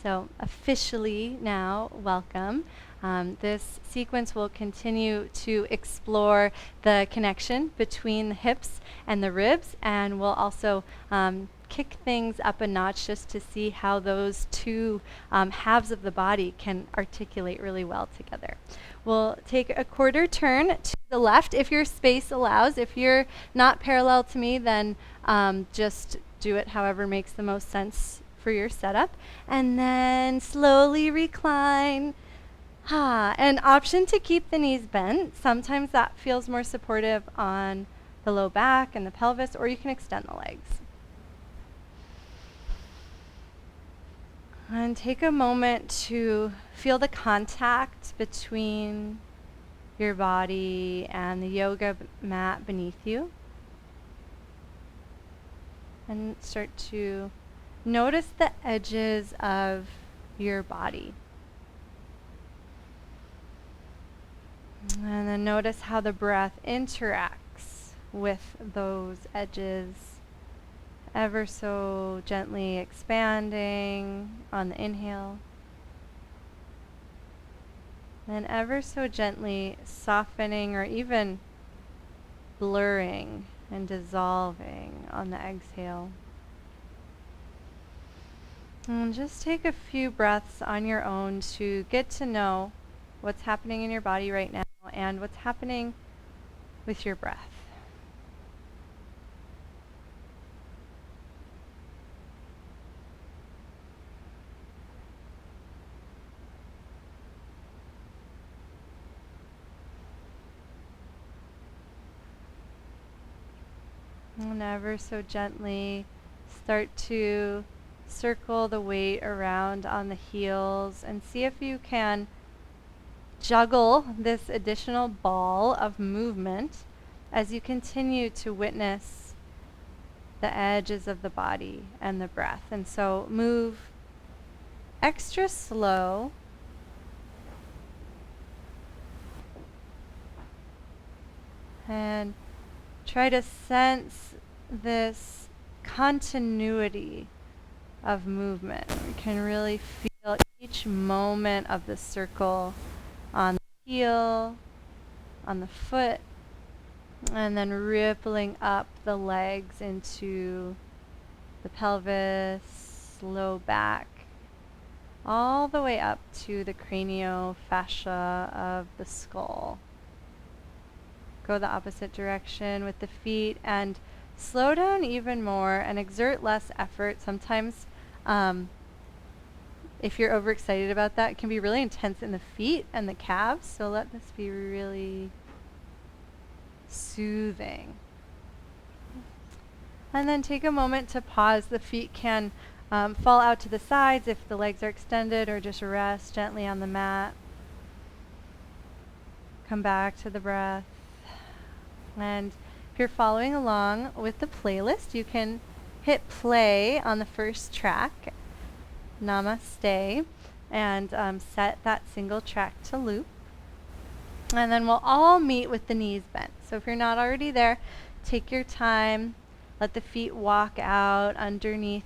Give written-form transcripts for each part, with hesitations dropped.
So officially now, welcome. This sequence will continue to explore the connection between the hips and the ribs, and we'll also kick things up a notch just to see how those two halves of the body can articulate really well together. We'll take a quarter turn to the left if your space allows. If you're not parallel to me, then just do it however makes the most sense for your setup. And then slowly recline. An option to keep the knees bent. Sometimes that feels more supportive on the low back and the pelvis, or you can extend the legs. And take a moment to feel the contact between your body and the yoga mat beneath you. And start to notice the edges of your body. And then notice how the breath interacts with those edges, ever so gently expanding on the inhale, then ever so gently softening or even blurring and dissolving on the exhale. And just take a few breaths on your own to get to know what's happening in your body right now and what's happening with your breath. And ever so gently start to circle the weight around on the heels and see if you can juggle this additional ball of movement as you continue to witness the edges of the body and the breath. And so move extra slow. And try to sense this continuity of movement. We can really feel each moment of the circle on the heel, on the foot, and then rippling up the legs into the pelvis, low back, all the way up to the cranio-fascia of the skull. Go the opposite direction with the feet and slow down even more and exert less effort. Sometimes if you're overexcited about that, it can be really intense in the feet and the calves. So let this be really soothing. And then take a moment to pause. The feet can fall out to the sides if the legs are extended, or just rest gently on the mat. Come back to the breath. And if you're following along with the playlist, you can hit play on the first track, Namaste, and set that single track to loop. And then we'll all meet with the knees bent. So if you're not already there, take your time. Let the feet walk out underneath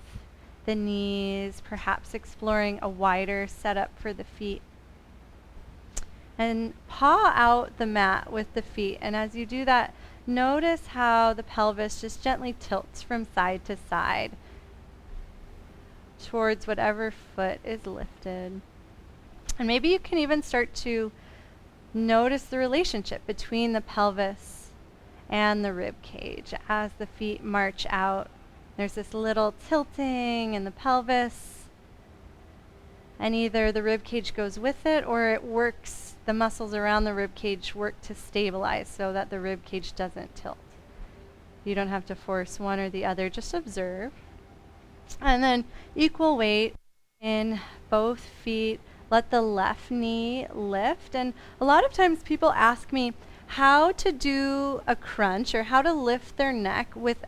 the knees, perhaps exploring a wider setup for the feet. And paw out the mat with the feet. And as you do that, notice how the pelvis just gently tilts from side to side towards whatever foot is lifted. And maybe you can even start to notice the relationship between the pelvis and the rib cage. As the feet march out, there's this little tilting in the pelvis. And either the rib cage goes with it, or it works, the muscles around the rib cage work to stabilize so that the rib cage doesn't tilt. You don't have to force one or the other, just observe. And then equal weight in both feet. Let the left knee lift. And a lot of times people ask me how to do a crunch or how to lift their neck with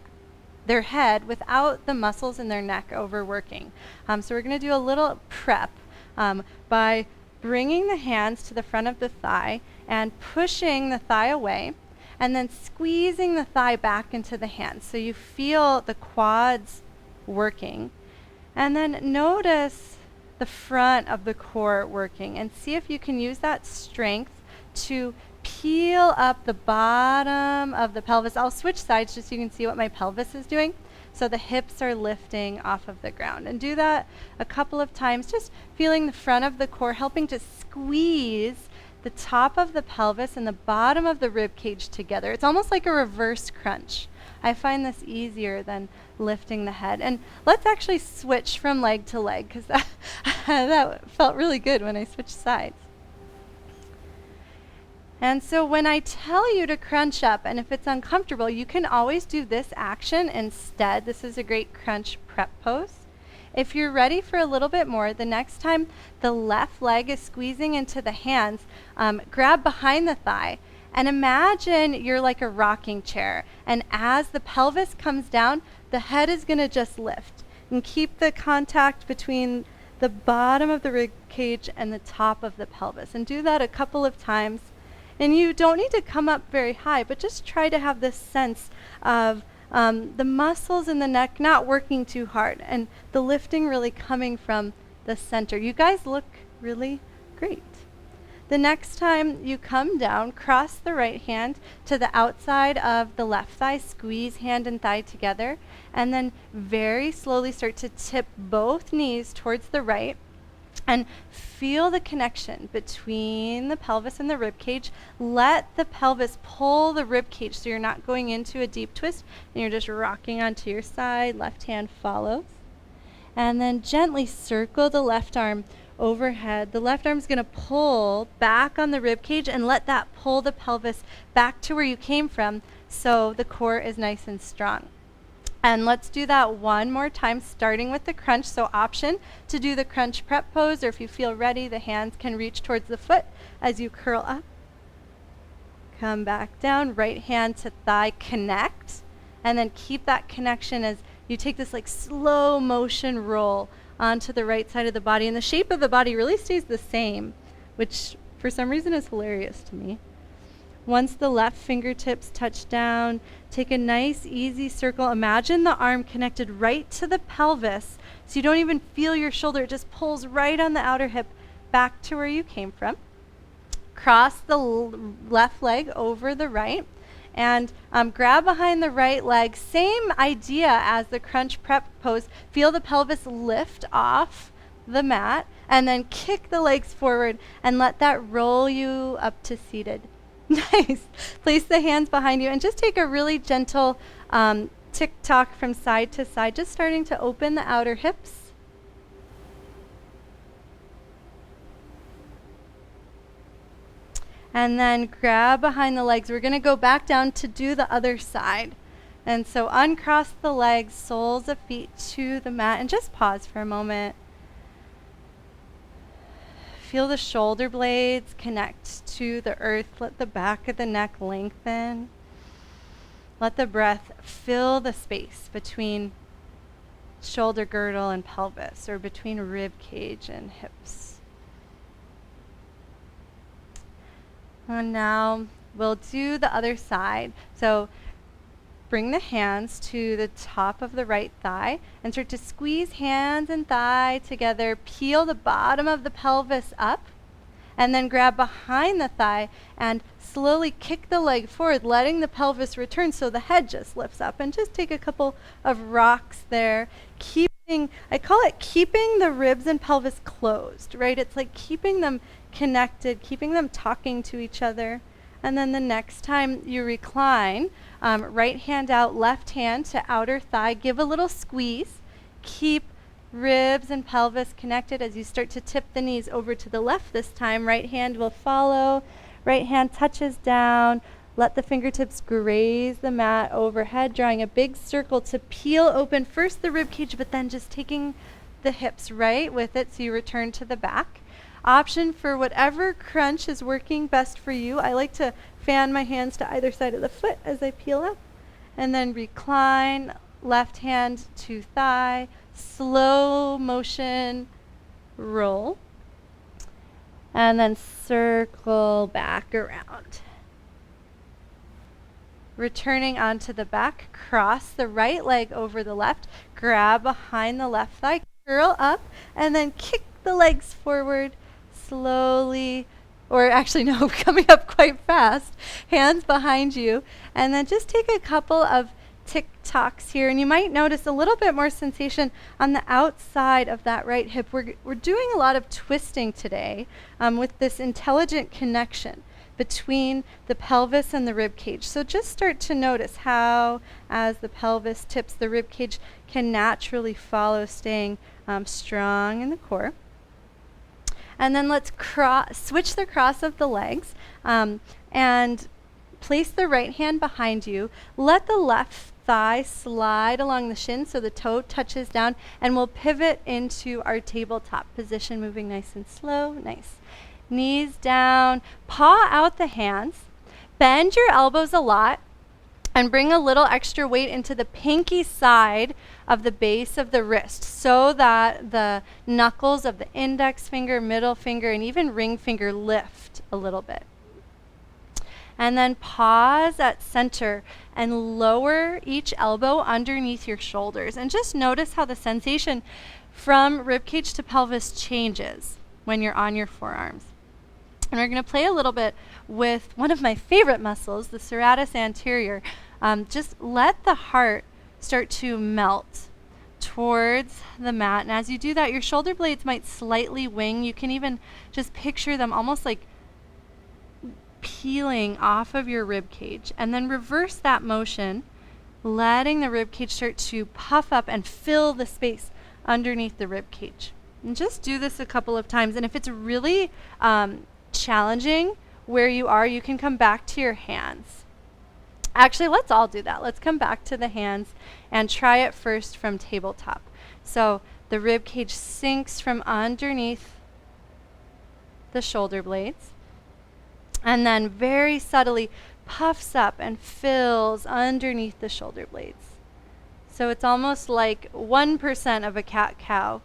their head without the muscles in their neck overworking. So we're going to do a little prep by bringing the hands to the front of the thigh and pushing the thigh away, and then squeezing the thigh back into the hands. So you feel the quads working. And then notice the front of the core working, and see if you can use that strength to peel up the bottom of the pelvis. I'll switch sides just so you can see what my pelvis is doing. So the hips are lifting off of the ground. And do that a couple of times, just feeling the front of the core, helping to squeeze the top of the pelvis and the bottom of the rib cage together. It's almost like a reverse crunch. I find this easier than lifting the head. And let's actually switch from leg to leg, because that felt really good when I switched sides. And so when I tell you to crunch up, and if it's uncomfortable, you can always do this action instead. This is a great crunch prep pose. If you're ready for a little bit more, the next time the left leg is squeezing into the hands, grab behind the thigh and imagine you're like a rocking chair. And as the pelvis comes down, the head is going to just lift. And keep the contact between the bottom of the rib cage and the top of the pelvis. And do that a couple of times. And you don't need to come up very high, but just try to have this sense of the muscles in the neck not working too hard and the lifting really coming from the center. You guys look really great. The next time you come down, cross the right hand to the outside of the left thigh, squeeze hand and thigh together, and then very slowly start to tip both knees towards the right. And feel the connection between the pelvis and the rib cage. Let the pelvis pull the rib cage so you're not going into a deep twist and you're just rocking onto your side. Left hand follows. And then gently circle the left arm overhead. The left arm is going to pull back on the rib cage and let that pull the pelvis back to where you came from so the core is nice and strong. And let's do that one more time, starting with the crunch. So option to do the crunch prep pose, or if you feel ready, the hands can reach towards the foot as you curl up. Come back down, right hand to thigh, connect, and then keep that connection as you take this like slow motion roll onto the right side of the body. And the shape of the body really stays the same, which for some reason is hilarious to me. Once the left fingertips touch down, take a nice easy circle. Imagine the arm connected right to the pelvis so you don't even feel your shoulder. It just pulls right on the outer hip back to where you came from. Cross the left leg over the right and grab behind the right leg. Same idea as the crunch prep pose. Feel the pelvis lift off the mat and then kick the legs forward and let that roll you up to seated. Nice. Place the hands behind you and just take a really gentle tick-tock from side to side, just starting to open the outer hips. And then grab behind the legs. We're going to go back down to do the other side. And so uncross the legs, soles of feet to the mat, and just pause for a moment. Feel the shoulder blades connect to the earth. Let the back of the neck lengthen. Let the breath fill the space between shoulder girdle and pelvis, or between rib cage and hips. And now we'll do the other side. So bring the hands to the top of the right thigh and start to squeeze hands and thigh together. Peel the bottom of the pelvis up and then grab behind the thigh and slowly kick the leg forward, letting the pelvis return so the head just lifts up. And just take a couple of rocks there. I call it keeping the ribs and pelvis closed, right? It's like keeping them connected, keeping them talking to each other. And then the next time you recline, right hand out, left hand to outer thigh. Give a little squeeze. Keep ribs and pelvis connected as you start to tip the knees over to the left this time. Right hand will follow. Right hand touches down. Let the fingertips graze the mat overhead, drawing a big circle to peel open first the rib cage, but then just taking the hips right with it so you return to the back. Option for whatever crunch is working best for you. I like to fan my hands to either side of the foot as I peel up. And then recline, left hand to thigh, slow motion roll. And then circle back around. Returning onto the back, cross the right leg over the left, grab behind the left thigh, curl up, and then kick the legs forward, slowly, or actually no, coming up quite fast, hands behind you, and then just take a couple of tick-tocks here, and you might notice a little bit more sensation on the outside of that right hip. We're doing a lot of twisting today with this intelligent connection between the pelvis and the rib cage. So just start to notice how, as the pelvis tips, the rib cage can naturally follow, staying strong in the core. And then let's switch the cross of the legs and place the right hand behind you. Let the left thigh slide along the shin so the toe touches down, and we'll pivot into our tabletop position, moving nice and slow. Nice. Knees down, paw out the hands, bend your elbows a lot, and bring a little extra weight into the pinky side of the base of the wrist so that the knuckles of the index finger, middle finger, and even ring finger lift a little bit. And then pause at center and lower each elbow underneath your shoulders. And just notice how the sensation from ribcage to pelvis changes when you're on your forearms. And we're going to play a little bit with one of my favorite muscles, the serratus anterior. Just let the heart start to melt towards the mat. And as you do that, your shoulder blades might slightly wing. You can even just picture them almost like peeling off of your rib cage, and then reverse that motion, letting the rib cage start to puff up and fill the space underneath the rib cage. And just do this a couple of times, and if it's really challenging where you are, you can come back to your hands. Actually, let's all do that. Let's come back to the hands and try it first from tabletop. So the rib cage sinks from underneath the shoulder blades, and then very subtly puffs up and fills underneath the shoulder blades. So it's almost like 1% of a cat-cow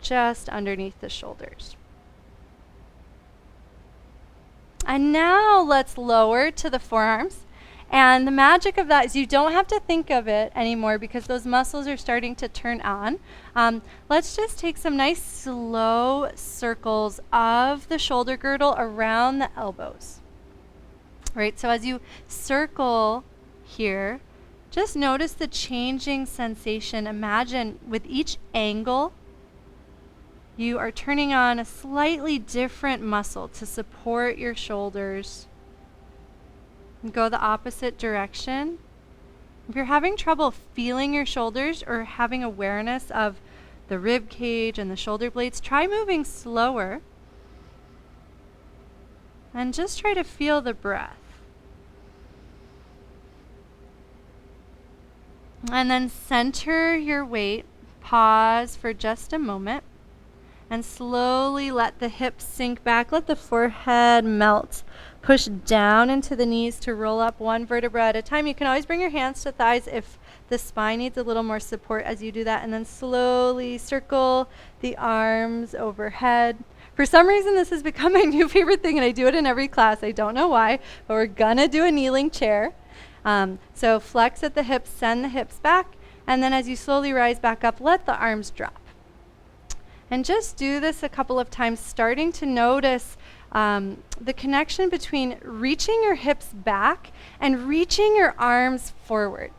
just underneath the shoulders. And now let's lower to the forearms. And the magic of that is you don't have to think of it anymore because those muscles are starting to turn on. Let's just take some nice slow circles of the shoulder girdle around the elbows. Right, so as you circle here, just notice the changing sensation. Imagine with each angle, you are turning on a slightly different muscle to support your shoulders. And go the opposite direction. If you're having trouble feeling your shoulders or having awareness of the rib cage and the shoulder blades, try moving slower and just try to feel the breath. And then center your weight, pause for just a moment, and slowly let the hips sink back, let the forehead melt. Push down into the knees to roll up one vertebra at a time. You can always bring your hands to thighs if the spine needs a little more support as you do that, and then slowly circle the arms overhead. For some reason, this has become my new favorite thing, and I do it in every class. I don't know why, but we're gonna do a kneeling chair. So flex at the hips, send the hips back, and then as you slowly rise back up, let the arms drop. And just do this a couple of times, starting to notice the connection between reaching your hips back and reaching your arms forward.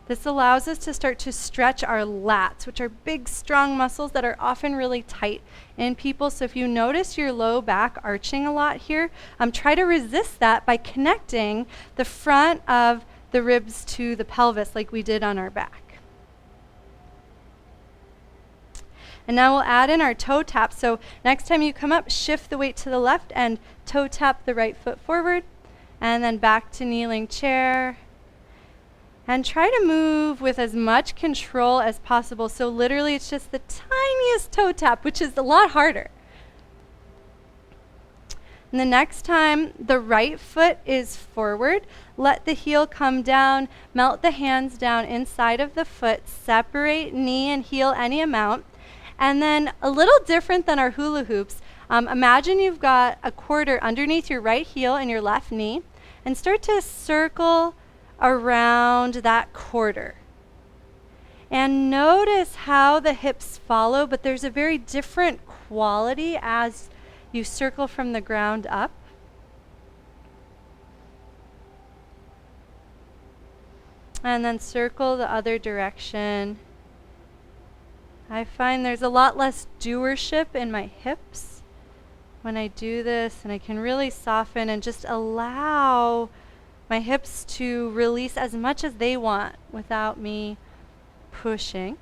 This allows us to start to stretch our lats, which are big, strong muscles that are often really tight in people. So if you notice your low back arching a lot here, try to resist that by connecting the front of the ribs to the pelvis like we did on our back. And now we'll add in our toe tap. So next time you come up, shift the weight to the left and toe tap the right foot forward. And then back to kneeling chair. And try to move with as much control as possible. So literally it's just the tiniest toe tap, which is a lot harder. And the next time the right foot is forward, let the heel come down, melt the hands down inside of the foot, separate knee and heel any amount. And then a little different than our hula hoops, imagine you've got a quarter underneath your right heel and your left knee, and start to circle around that quarter. And notice how the hips follow, but there's a very different quality as you circle from the ground up. And then circle the other direction. I find there's a lot less doership in my hips when I do this, and I can really soften and just allow my hips to release as much as they want without me pushing.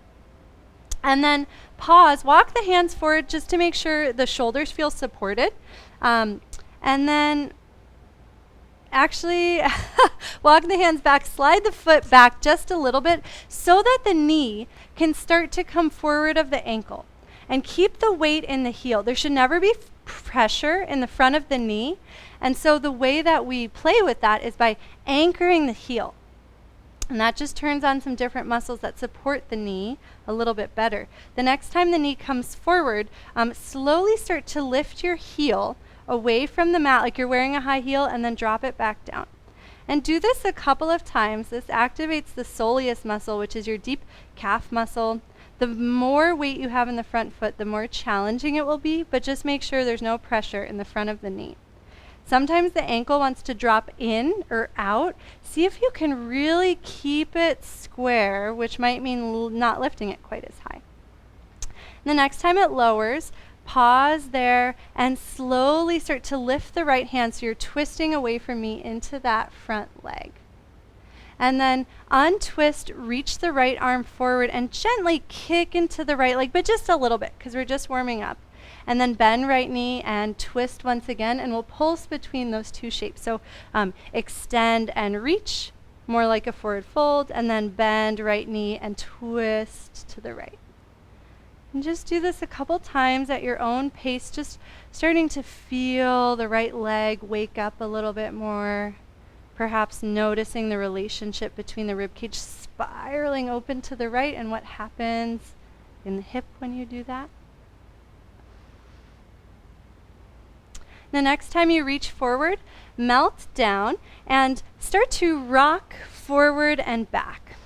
And then pause, walk the hands forward just to make sure the shoulders feel supported. And then actually walk the hands back, slide the foot back just a little bit so that the knee can start to come forward of the ankle. And keep the weight in the heel. There should never be pressure in the front of the knee. And so the way that we play with that is by anchoring the heel. And that just turns on some different muscles that support the knee a little bit better. The next time the knee comes forward, slowly start to lift your heel away from the mat like you're wearing a high heel, and then drop it back down. And do this a couple of times. This activates the soleus muscle, which is your deep calf muscle. The more weight you have in the front foot, the more challenging it will be, but just make sure there's no pressure in the front of the knee. Sometimes the ankle wants to drop in or out. See if you can really keep it square, which might mean not lifting it quite as high. And the next time it lowers, pause there and slowly start to lift the right hand so you're twisting away from me into that front leg. And then untwist, reach the right arm forward and gently kick into the right leg, but just a little bit because we're just warming up. And then bend right knee and twist once again, and we'll pulse between those two shapes. So extend and reach, more like a forward fold, and then bend right knee and twist to the right. And just do this a couple times at your own pace, just starting to feel the right leg wake up a little bit more. Perhaps noticing the relationship between the ribcage spiraling open to the right and what happens in the hip when you do that. The next time you reach forward, melt down and start to rock forward and back.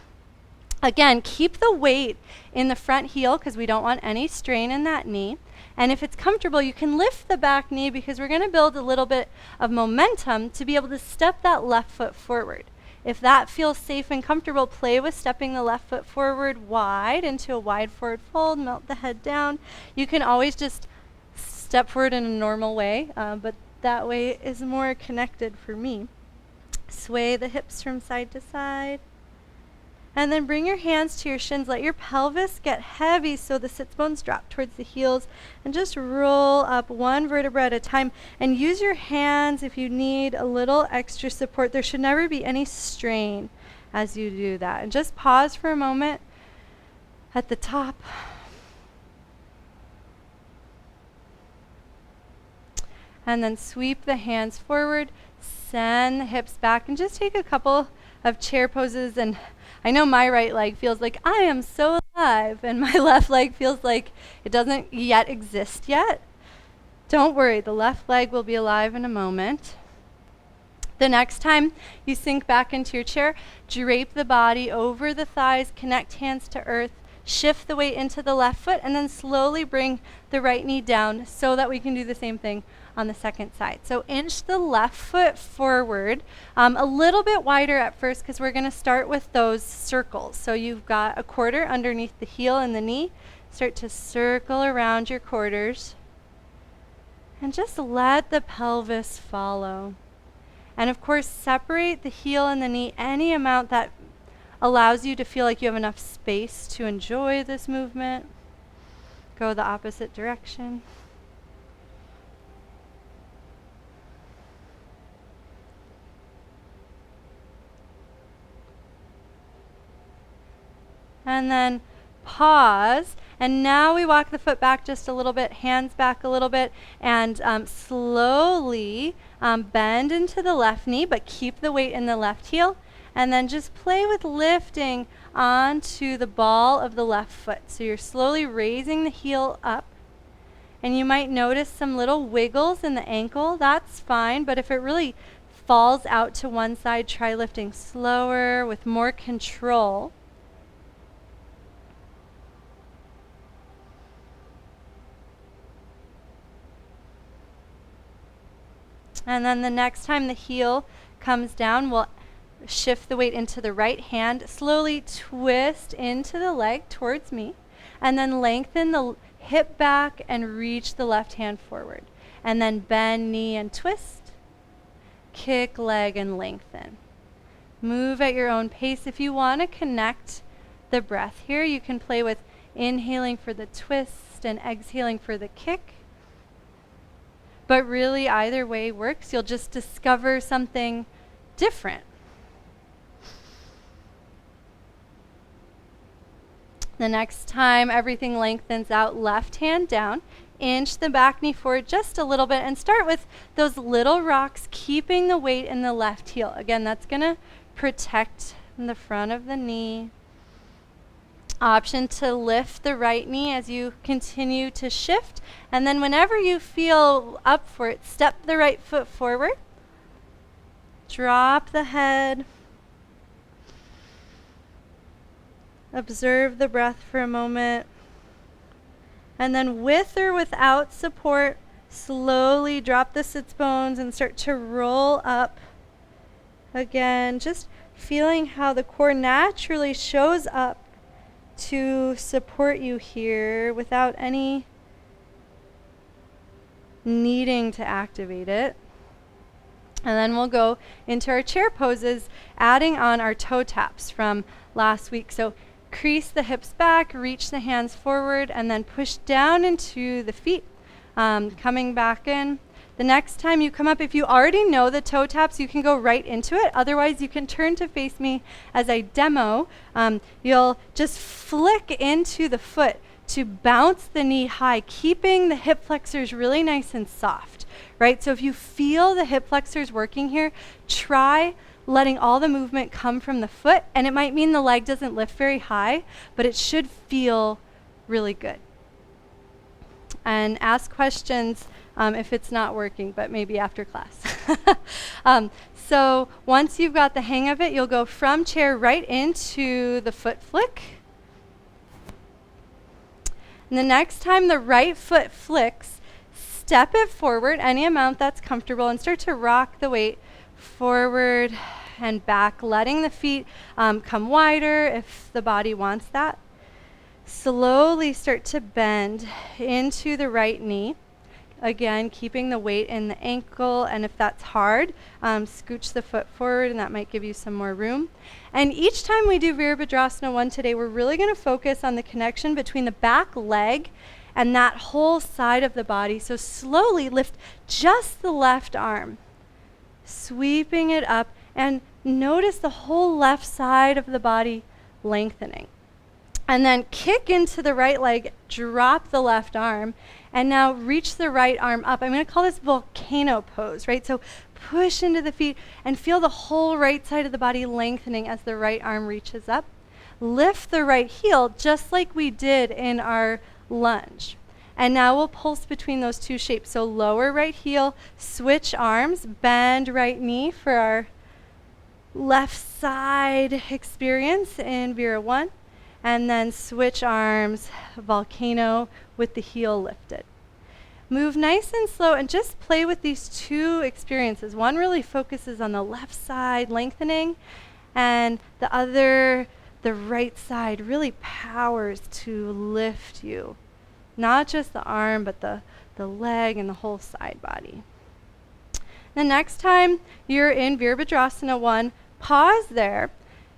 Again, keep the weight in the front heel because we don't want any strain in that knee. And if it's comfortable, you can lift the back knee because we're going to build a little bit of momentum to be able to step that left foot forward. If that feels safe and comfortable, play with stepping the left foot forward wide into a wide forward fold, melt the head down. You can always just step forward in a normal way, but that way is more connected for me. Sway the hips from side to side. And then bring your hands to your shins. Let your pelvis get heavy so the sits bones drop towards the heels. And just roll up one vertebra at a time. And use your hands if you need a little extra support. There should never be any strain as you do that. And just pause for a moment at the top. And then sweep the hands forward. Send the hips back. And just take a couple of chair poses. And I know my right leg feels like I am so alive, and my left leg feels like it doesn't yet exist yet. Don't worry, the left leg will be alive in a moment. The next time you sink back into your chair, drape the body over the thighs, connect hands to earth, shift the weight into the left foot, and then slowly bring the right knee down so that we can do the same thing on the second side. So inch the left foot forward, a little bit wider at first because we're going to start with those circles. So you've got a quarter underneath the heel and the knee. Start to circle around your quarters and just let the pelvis follow. And of course, separate the heel and the knee any amount that allows you to feel like you have enough space to enjoy this movement. Go the opposite direction. And then pause. And now we walk the foot back just a little bit, hands back a little bit, and slowly bend into the left knee, but keep the weight in the left heel. And then just play with lifting onto the ball of the left foot. So you're slowly raising the heel up. And you might notice some little wiggles in the ankle. That's fine, but if it really falls out to one side, try lifting slower with more control. And then the next time the heel comes down, we'll shift the weight into the right hand, slowly twist into the leg towards me, and then lengthen the hip back and reach the left hand forward. And then bend knee and twist, kick leg and lengthen. Move at your own pace. If you want to connect the breath here, you can play with inhaling for the twist and exhaling for the kick. But really, either way works. You'll just discover something different. The next time, everything lengthens out, left hand down. Inch the back knee forward just a little bit and start with those little rocks, keeping the weight in the left heel. Again, that's going to protect the front of the knee. Option to lift the right knee as you continue to shift. And then whenever you feel up for it, step the right foot forward. Drop the head. Observe the breath for a moment. And then with or without support, slowly drop the sits bones and start to roll up. Again, just feeling how the core naturally shows up to support you here without any needing to activate it. And then we'll go into our chair poses, adding on our toe taps from last week. So crease the hips back, reach the hands forward, and then push down into the feet, coming back in. The next time you come up, if you already know the toe taps, you can go right into it. Otherwise, you can turn to face me as I demo. You'll just flick into the foot to bounce the knee high, keeping the hip flexors really nice and soft, right? So if you feel the hip flexors working here, try letting all the movement come from the foot, and it might mean the leg doesn't lift very high, but it should feel really good. And ask questions if it's not working, but maybe after class. So once you've got the hang of it, you'll go from chair right into the foot flick. And the next time the right foot flicks, step it forward any amount that's comfortable and start to rock the weight forward and back, letting the feet come wider if the body wants that. Slowly start to bend into the right knee. Again, keeping the weight in the ankle, and if that's hard, scooch the foot forward, and that might give you some more room. And each time we do Virabhadrasana 1 today, we're really going to focus on the connection between the back leg and that whole side of the body. So slowly lift just the left arm, sweeping it up, and notice the whole left side of the body lengthening. And then kick into the right leg, drop the left arm, and now reach the right arm up. I'm going to call this volcano pose, right? So push into the feet and feel the whole right side of the body lengthening as the right arm reaches up. Lift the right heel just like we did in our lunge. And now we'll pulse between those two shapes. So lower right heel, switch arms, bend right knee for our left side experience in Vira 1. And then switch arms, volcano with the heel lifted. Move nice and slow and just play with these two experiences. One really focuses on the left side lengthening, and the other, the right side, really powers to lift you. Not just the arm, but the leg and the whole side body. The next time you're in Virabhadrasana 1, pause there.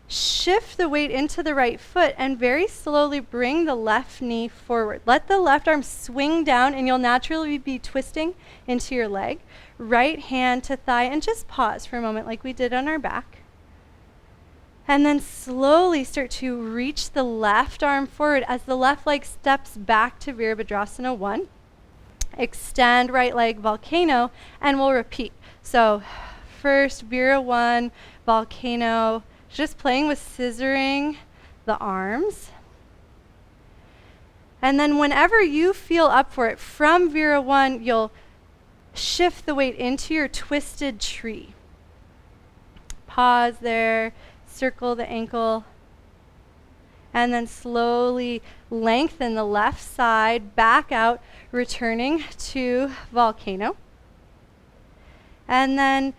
Shift the weight into the right foot and very slowly bring the left knee forward. Let the left arm swing down and you'll naturally be twisting into your leg. Right hand to thigh and just pause for a moment like we did on our back. And then slowly start to reach the left arm forward as the left leg steps back to Virabhadrasana 1. Extend right leg volcano and we'll repeat. So first Vira 1, volcano, just playing with scissoring the arms. And then whenever you feel up for it, from Vira 1, you'll shift the weight into your twisted tree. Pause there, circle the ankle, and then slowly lengthen the left side back out, returning to volcano. And then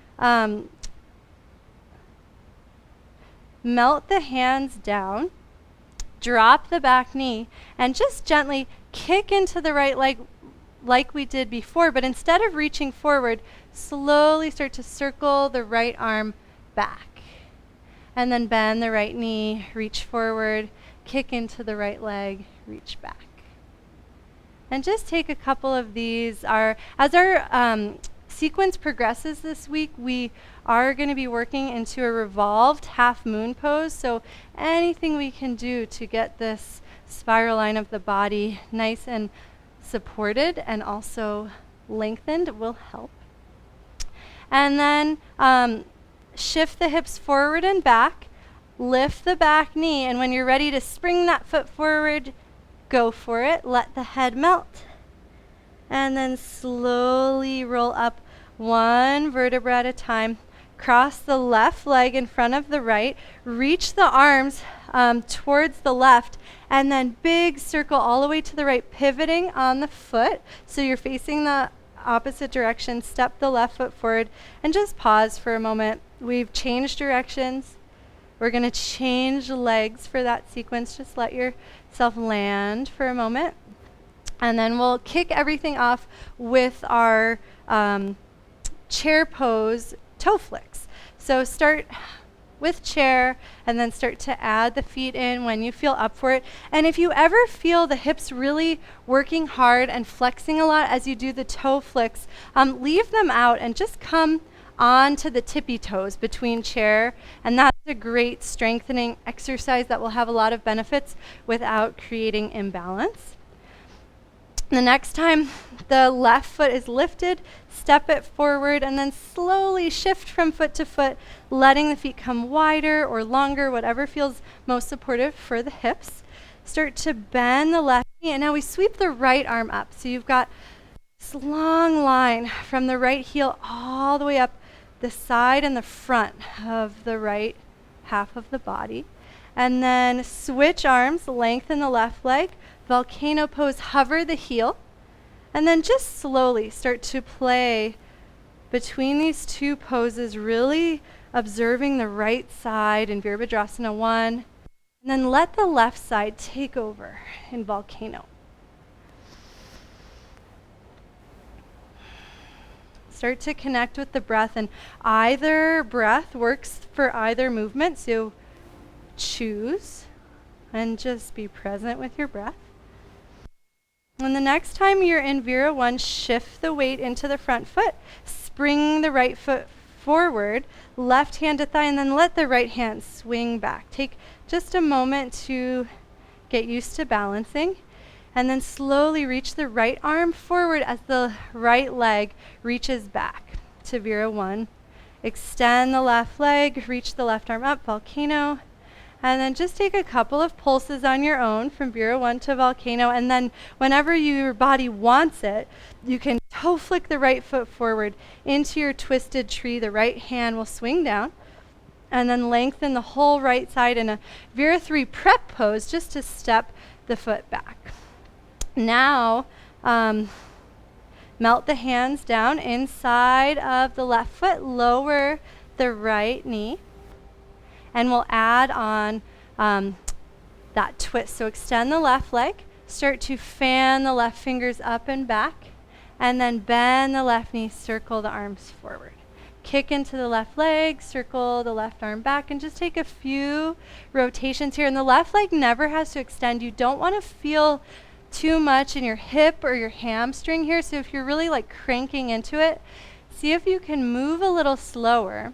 melt the hands down, drop the back knee, and just gently kick into the right leg like we did before, but instead of reaching forward, slowly start to circle the right arm back. And then bend the right knee, reach forward, kick into the right leg, reach back. And just take a couple of these. As our sequence progresses this week, we are going to be working into a revolved half moon pose. So anything we can do to get this spiral line of the body nice and supported and also lengthened will help. And then shift the hips forward and back, lift the back knee, and when you're ready to spring that foot forward, go for it. Let the head melt. And then slowly roll up one vertebra at a time. Cross the left leg in front of the right. Reach the arms towards the left. And then big circle all the way to the right, pivoting on the foot. So you're facing the opposite direction. Step the left foot forward and just pause for a moment. We've changed directions. We're going to change legs for that sequence. Just let yourself land for a moment. And then we'll kick everything off with our chair pose toe flicks. So start with chair and then start to add the feet in when you feel up for it. And if you ever feel the hips really working hard and flexing a lot as you do the toe flicks, leave them out and just come on to the tippy toes between chair. And that's a great strengthening exercise that will have a lot of benefits without creating imbalance. The next time the left foot is lifted, step it forward and then slowly shift from foot to foot, letting the feet come wider or longer, whatever feels most supportive for the hips. Start to bend the left knee, and now we sweep the right arm up. So you've got this long line from the right heel all the way up the side and the front of the right half of the body. And then switch arms, lengthen the left leg, volcano pose, hover the heel, and then just slowly start to play between these two poses, really observing the right side in Virabhadrasana 1, and then let the left side take over in volcano. Start to connect with the breath, and either breath works for either movement, so choose and just be present with your breath. And the next time you're in Vira 1, shift the weight into the front foot, spring the right foot forward, left hand to thigh, and then let the right hand swing back. Take just a moment to get used to balancing, and then slowly reach the right arm forward as the right leg reaches back to Vira 1. Extend the left leg, reach the left arm up, volcano. And then just take a couple of pulses on your own from Vira 1 to volcano. And then whenever your body wants it, you can toe flick the right foot forward into your twisted tree. The right hand will swing down. And then lengthen the whole right side in a Vira 3 prep pose just to step the foot back. Now, melt the hands down inside of the left foot. Lower the right knee. And we'll add on that twist. So extend the left leg, start to fan the left fingers up and back, and then bend the left knee, circle the arms forward. Kick into the left leg, circle the left arm back, and just take a few rotations here. And the left leg never has to extend. You don't want to feel too much in your hip or your hamstring here. So if you're really like cranking into it, see if you can move a little slower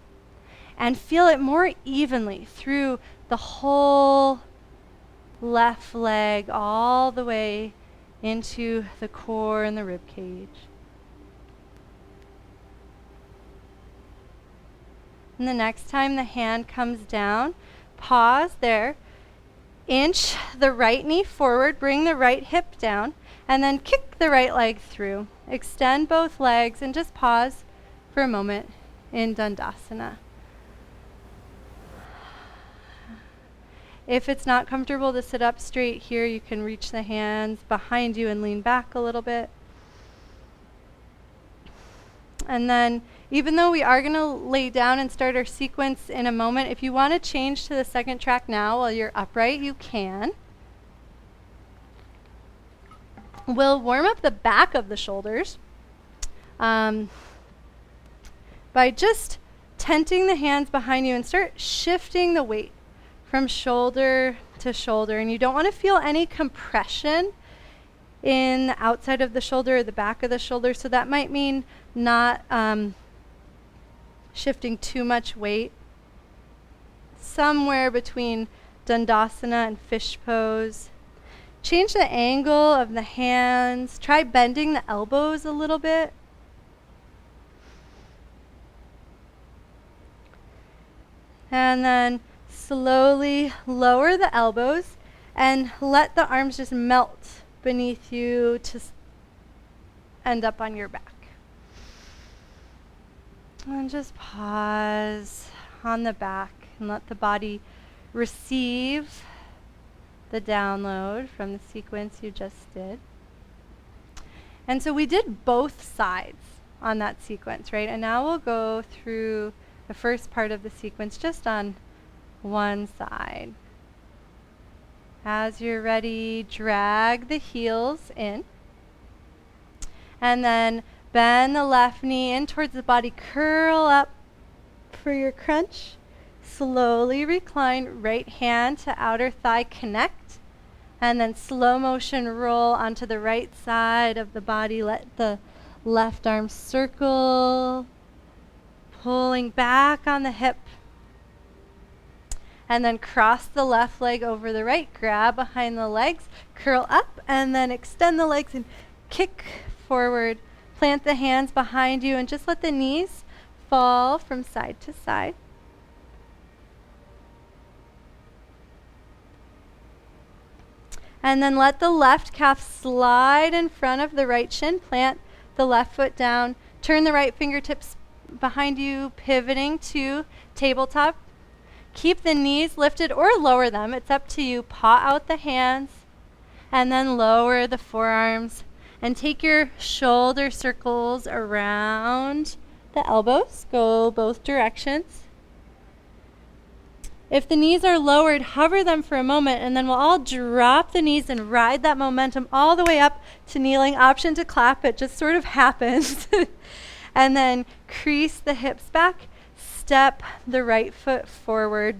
and feel it more evenly through the whole left leg all the way into the core and the rib cage. And the next time the hand comes down, pause there, inch the right knee forward, bring the right hip down, and then kick the right leg through. Extend both legs and just pause for a moment in Dandasana. If it's not comfortable to sit up straight here, you can reach the hands behind you and lean back a little bit. And then even though we are going to lay down and start our sequence in a moment, if you want to change to the second track now while you're upright, you can. We'll warm up the back of the shoulders by just tenting the hands behind you and start shifting the weight from shoulder to shoulder. And you don't want to feel any compression in the outside of the shoulder or the back of the shoulder. So that might mean not shifting too much weight. Somewhere between Dandasana and fish pose. Change the angle of the hands. Try bending the elbows a little bit. And then slowly lower the elbows and let the arms just melt beneath you to end up on your back. And just pause on the back and let the body receive the download from the sequence you just did. And so we did both sides on that sequence, right? And now we'll go through the first part of the sequence just on one side. As you're ready, drag the heels in. And then bend the left knee in towards the body. Curl up for your crunch. Slowly recline, right hand to outer thigh, connect. And then slow motion roll onto the right side of the body. Let the left arm circle, pulling back on the hip. And then cross the left leg over the right, grab behind the legs, curl up, and then extend the legs and kick forward. Plant the hands behind you and just let the knees fall from side to side. And then let the left calf slide in front of the right shin. Plant the left foot down. Turn the right fingertips behind you, pivoting to tabletop. Keep the knees lifted or lower them. It's up to you. Paw out the hands and then lower the forearms. And take your shoulder circles around the elbows. Go both directions. If the knees are lowered, hover them for a moment, and then we'll all drop the knees and ride that momentum all the way up to kneeling. Option to clap, it just sort of happens. And then crease the hips back, step the right foot forward,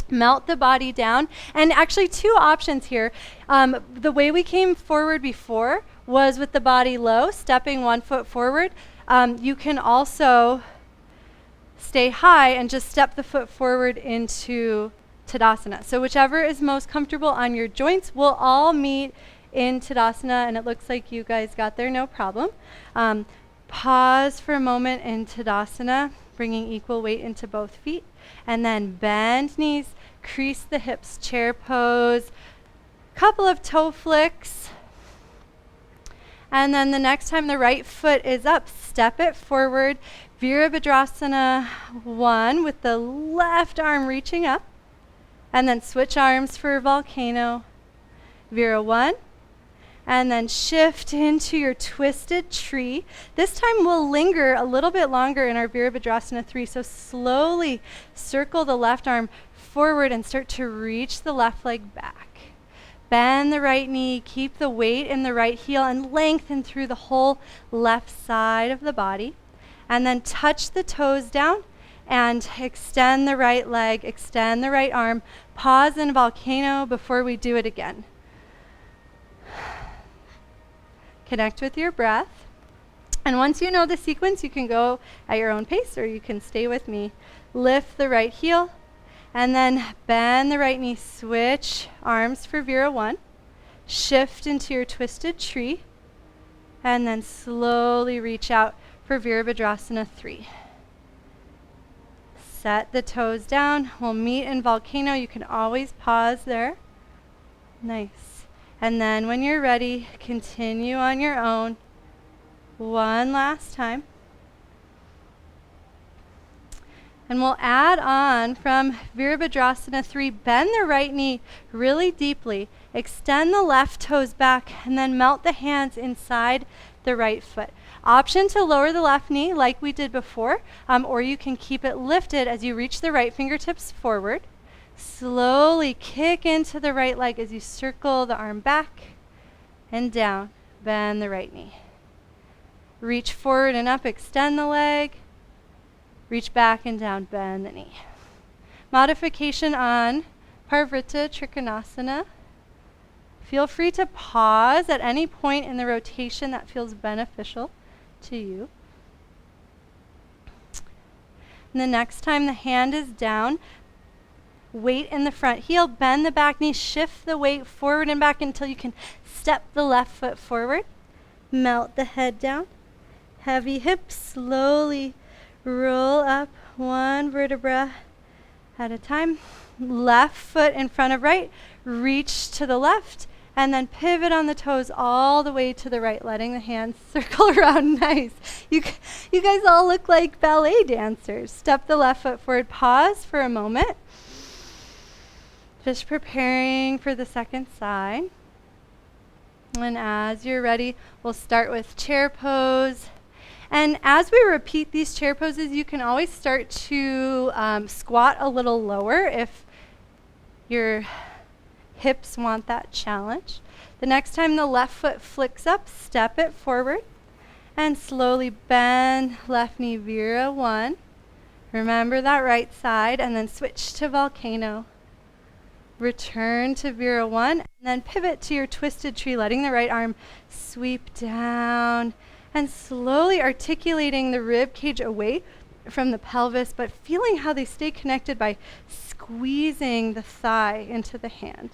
melt the body down. And actually 2 options here. The way we came forward before was with the body low, stepping 1 foot forward. You can also stay high and just step the foot forward into Tadasana. So whichever is most comfortable on your joints, we'll all meet in Tadasana, and it looks like you guys got there no problem. Pause for a moment in Tadasana, bringing equal weight into both feet, and then bend knees, crease the hips, chair pose, couple of toe flicks. And then the next time the right foot is up, step it forward. Virabhadrasana 1 with the left arm reaching up. And then switch arms for volcano. Vira 1. And then shift into your twisted tree. This time we'll linger a little bit longer in our Virabhadrasana 3. So slowly circle the left arm forward and start to reach the left leg back. Bend the right knee, keep the weight in the right heel, and lengthen through the whole left side of the body. And then touch the toes down and extend the right leg, extend the right arm. Pause in volcano before we do it again. Connect with your breath. And once you know the sequence, you can go at your own pace or you can stay with me. Lift the right heel. And then bend the right knee, switch arms for Vira 1. Shift into your twisted tree. And then slowly reach out for Virabhadrasana 3. Set the toes down. We'll meet in volcano. You can always pause there. Nice. And then when you're ready, continue on your own. One last time. And we'll add on from Virabhadrasana 3, bend the right knee really deeply, extend the left toes back, and then melt the hands inside the right foot. Option to lower the left knee like we did before, or you can keep it lifted as you reach the right fingertips forward. Slowly kick into the right leg as you circle the arm back and down. Bend the right knee. Reach forward and up, extend the leg. Reach back and down, bend the knee. Modification on Parivrtta Trikonasana. Feel free to pause at any point in the rotation that feels beneficial to you. And the next time the hand is down, weight in the front heel, bend the back knee, shift the weight forward and back until you can step the left foot forward. Melt the head down. Heavy hips, slowly roll up one vertebra at a time. Left foot in front of right, reach to the left, and then pivot on the toes all the way to the right, letting the hands circle around. Nice. You guys all look like ballet dancers. Step the left foot forward, pause for a moment. Just preparing for the second side. And as you're ready, we'll start with chair pose. And as we repeat these chair poses, you can always start to squat a little lower if your hips want that challenge. The next time the left foot flicks up, step it forward and slowly bend left knee, Vira 1. Remember that right side, and then switch to volcano. Return to Vira 1, and then pivot to your twisted tree, letting the right arm sweep down and slowly articulating the rib cage away from the pelvis, but feeling how they stay connected by squeezing the thigh into the hand.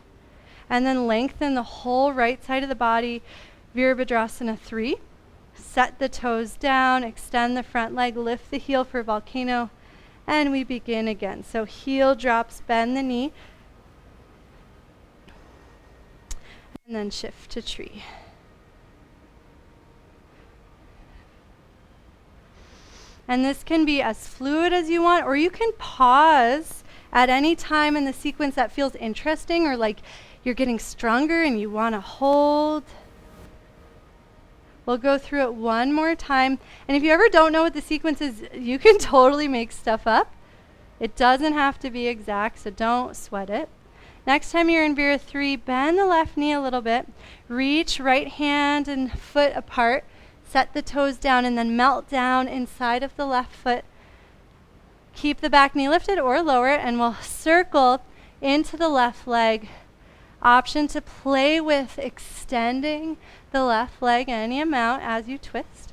And then lengthen the whole right side of the body, Virabhadrasana 3. Set the toes down, extend the front leg, lift the heel for volcano, and we begin again. So heel drops, bend the knee, and then shift to tree. And this can be as fluid as you want, or you can pause at any time in the sequence that feels interesting, or like you're getting stronger and you want to hold. We'll go through it one more time. And if you ever don't know what the sequence is, you can totally make stuff up. It doesn't have to be exact, so don't sweat it. Next time you're in Vira 3, bend the left knee a little bit. Reach right hand and foot apart. Set the toes down and then melt down inside of the left foot. Keep the back knee lifted or lower it, and we'll circle into the left leg. Option to play with extending the left leg any amount as you twist.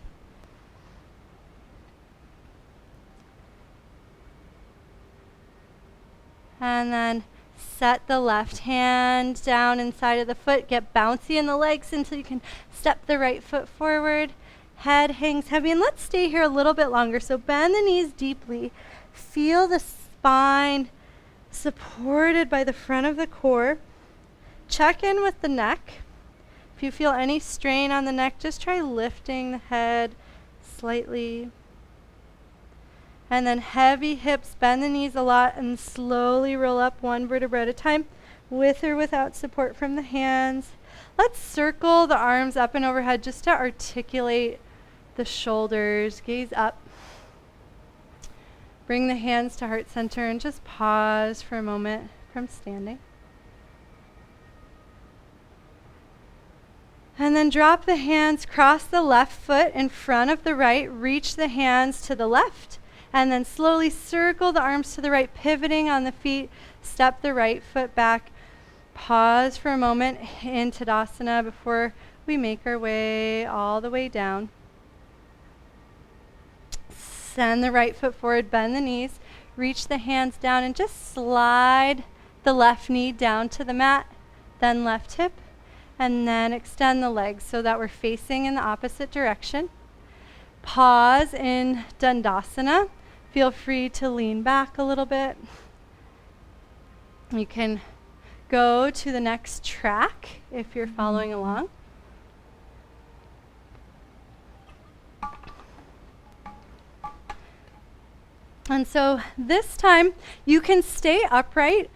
And then set the left hand down inside of the foot. Get bouncy in the legs until you can step the right foot forward. Head hangs heavy, and let's stay here a little bit longer. So bend the knees deeply. Feel the spine supported by the front of the core. Check in with the neck. If you feel any strain on the neck, just try lifting the head slightly. And then heavy hips, bend the knees a lot, and slowly roll up one vertebra at a time, with or without support from the hands. Let's circle the arms up and overhead just to articulate the shoulders. Gaze up. Bring the hands to heart center and just pause for a moment from standing. And then drop the hands, cross the left foot in front of the right, reach the hands to the left, and then slowly circle the arms to the right, pivoting on the feet, step the right foot back. Pause for a moment in Tadasana before we make our way all the way down. Send the right foot forward, bend the knees, reach the hands down, and just slide the left knee down to the mat, then left hip, and then extend the legs so that we're facing in the opposite direction. Pause in Dandasana. Feel free to lean back a little bit. You can go to the next track if you're following along. And so this time you can stay upright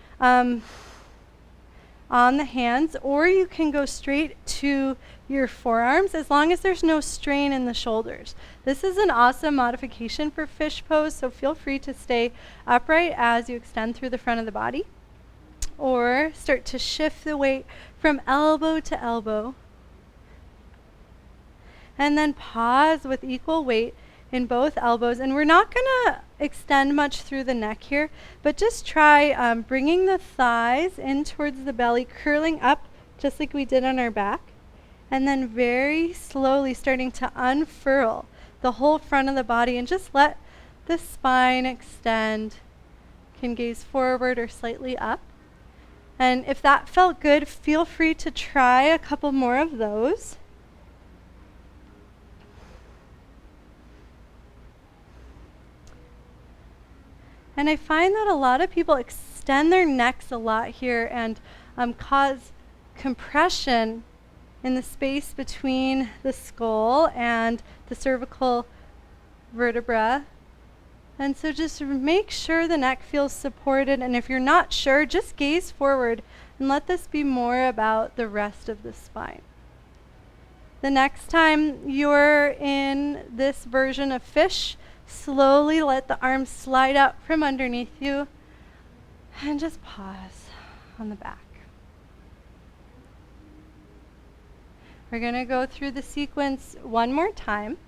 on the hands, or you can go straight to your forearms as long as there's no strain in the shoulders. This is an awesome modification for fish pose, so feel free to stay upright as you extend through the front of the body, or start to shift the weight from elbow to elbow. And then pause with equal weight in both elbows. And we're not going to extend much through the neck here, but just try bringing the thighs in towards the belly, curling up just like we did on our back. And then very slowly starting to unfurl the whole front of the body and just let the spine extend. You can gaze forward or slightly up. And if that felt good, feel free to try a couple more of those. And I find that a lot of people extend their necks a lot here and cause compression in the space between the skull and the cervical vertebra. And so just make sure the neck feels supported. And if you're not sure, just gaze forward and let this be more about the rest of the spine. The next time you're in this version of fish, slowly let the arms slide out from underneath you and just pause on the back. We're going to go through the sequence one more time.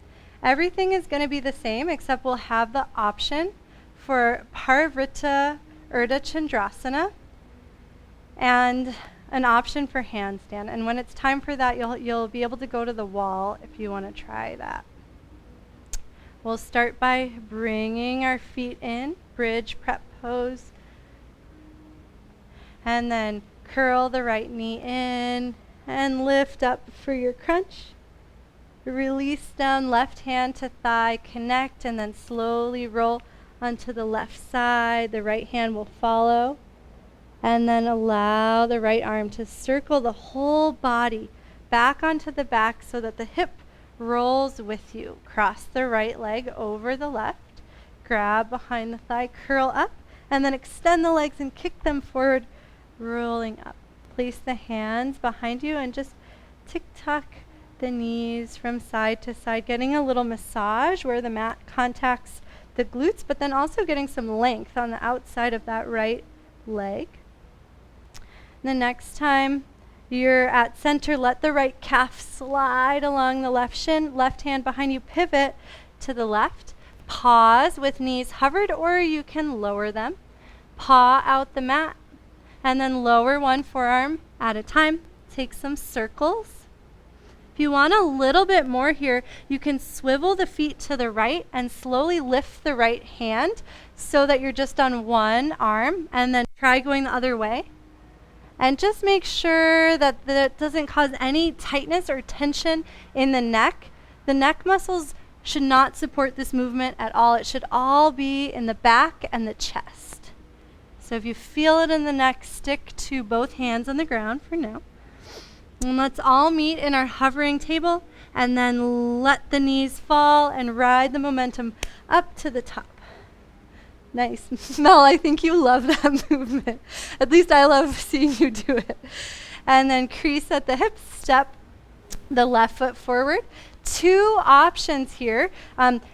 Everything is going to be the same, except we'll have the option for Parivrtta Urdhva Chandrasana and an option for handstand. And when it's time for that, you'll be able to go to the wall if you want to try that. We'll start by bringing our feet in, bridge prep pose, and then curl the right knee in and lift up for your crunch. Release down, left hand to thigh, connect, and then slowly roll onto the left side. The right hand will follow. And then allow the right arm to circle the whole body back onto the back so that the hip rolls with you. Cross the right leg over the left. Grab behind the thigh, curl up, and then extend the legs and kick them forward, rolling up. Place the hands behind you and just tick-tock the knees from side to side, getting a little massage where the mat contacts the glutes, but then also getting some length on the outside of that right leg. The next time you're at center, let the right calf slide along the left shin, left hand behind you, pivot to the left. Pause with knees hovered, or you can lower them. Paw out the mat, and then lower one forearm at a time. Take some circles. If you want a little bit more here, you can swivel the feet to the right and slowly lift the right hand so that you're just on one arm, and then try going the other way. And just make sure that that doesn't cause any tightness or tension in the neck. The neck muscles should not support this movement at all. It should all be in the back and the chest. So if you feel it in the neck, stick to both hands on the ground for now. And let's all meet in our hovering table, and then let the knees fall and ride the momentum up to the top. Nice. Mel, I think you love that movement. At least I love seeing you do it. And then crease at the hips, step the left foot forward. Two options here.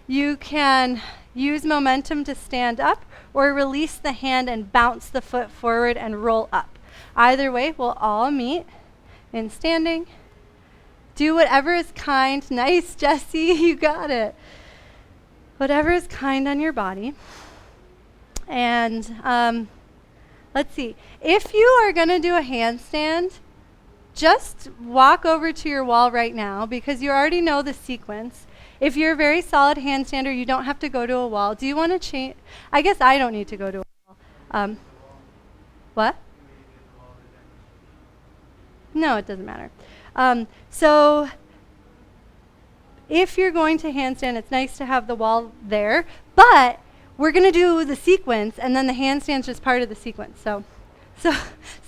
You can use momentum to stand up, or release the hand and bounce the foot forward and roll up. Either way, we'll all meet in standing. Do whatever is kind. Nice, Jessie, you got it. Whatever is kind on your body. And let's see. If you are going to do a handstand, just walk over to your wall right now, because you already know the sequence. If you're a very solid handstander, you don't have to go to a wall. Do you want to change? I guess I don't need to go to a wall. What? No, it doesn't matter. So if you're going to handstand, it's nice to have the wall there, but we're going to do the sequence, and then the handstand's just part of the sequence. So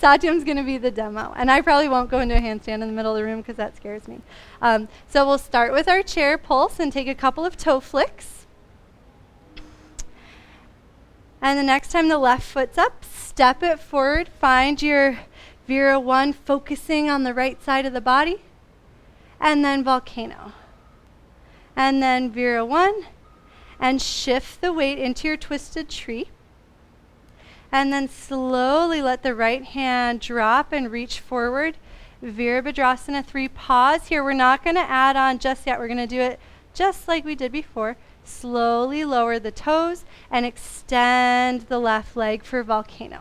Satyam's going to be the demo, and I probably won't go into a handstand in the middle of the room because that scares me. So we'll start with our chair pulse and take a couple of toe flicks. And the next time the left foot's up, step it forward, find your Vira 1, focusing on the right side of the body. And then volcano. And then Vira 1. And shift the weight into your twisted tree. And then slowly let the right hand drop and reach forward. Virabhadrasana 3. Pause here. We're not going to add on just yet. We're going to do it just like we did before. Slowly lower the toes and extend the left leg for volcano.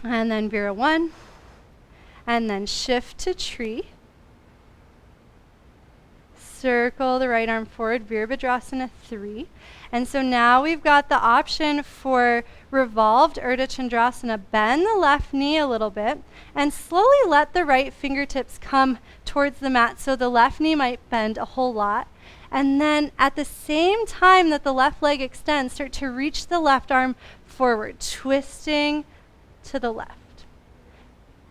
And then Vira 1. And then shift to tree. Circle the right arm forward, Virabhadrasana 3. And so now we've got the option for revolved Urdhva Chandrasana. Bend the left knee a little bit and slowly let the right fingertips come towards the mat. So the left knee might bend a whole lot. And then at the same time that the left leg extends, start to reach the left arm forward, twisting to the left.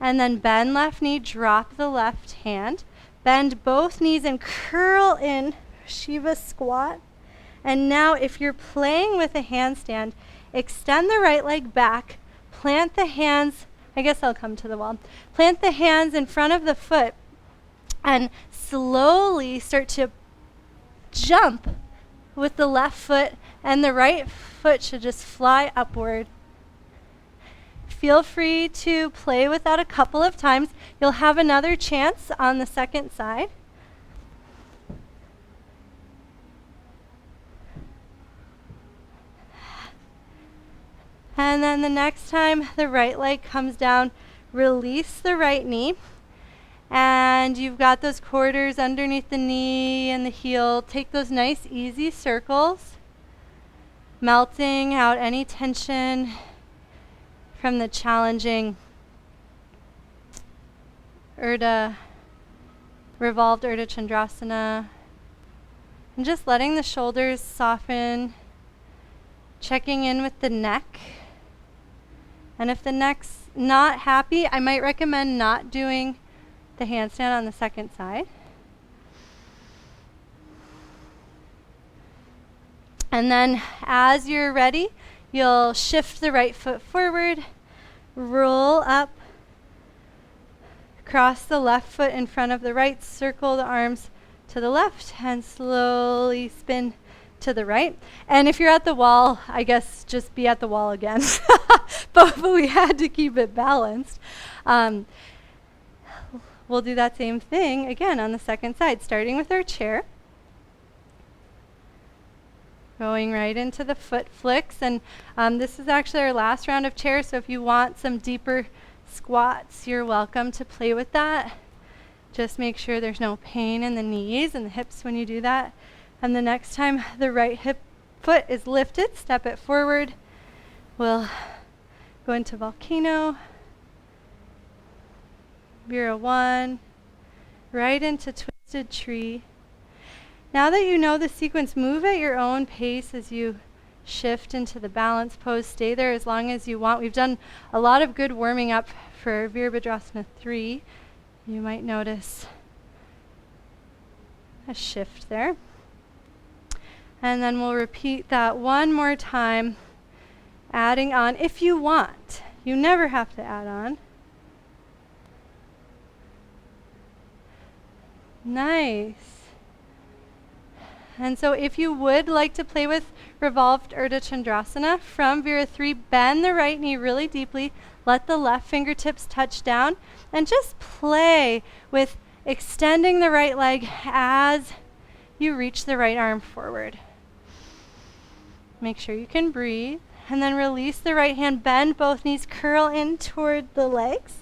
And then bend left knee, drop the left hand. Bend both knees and curl in Shiva squat. And now if you're playing with a handstand, extend the right leg back, plant the hands, I guess I'll come to the wall. Plant the hands in front of the foot and slowly start to jump with the left foot, and the right foot should just fly upward. Feel free to play with that a couple of times. You'll have another chance on the second side. And then the next time the right leg comes down, release the right knee. And you've got those quarters underneath the knee and the heel. Take those nice, easy circles, melting out any tension from the challenging revolved Urdhva Chandrasana. And just letting the shoulders soften, checking in with the neck. And if the neck's not happy, I might recommend not doing the handstand on the second side. And then as you're ready, you'll shift the right foot forward, roll up, cross the left foot in front of the right, circle the arms to the left, and slowly spin to the right. And if you're at the wall, I guess just be at the wall again. but we had to keep it balanced. We'll do that same thing again on the second side, starting with our chair. Going right into the foot flicks. And this is actually our last round of chair, so if you want some deeper squats, you're welcome to play with that. Just make sure there's no pain in the knees and the hips when you do that. And the next time the right hip foot is lifted, step it forward. We'll go into volcano. Vira 1. Right into twisted tree. Now that you know the sequence, move at your own pace as you shift into the balance pose. Stay there as long as you want. We've done a lot of good warming up for Virabhadrasana 3. You might notice a shift there. And then we'll repeat that one more time, adding on if you want. You never have to add on. Nice. And so if you would like to play with revolved Urdhva Chandrasana from Vira 3, bend the right knee really deeply, let the left fingertips touch down, and just play with extending the right leg as you reach the right arm forward. Make sure you can breathe, and then release the right hand, bend both knees, curl in toward the legs,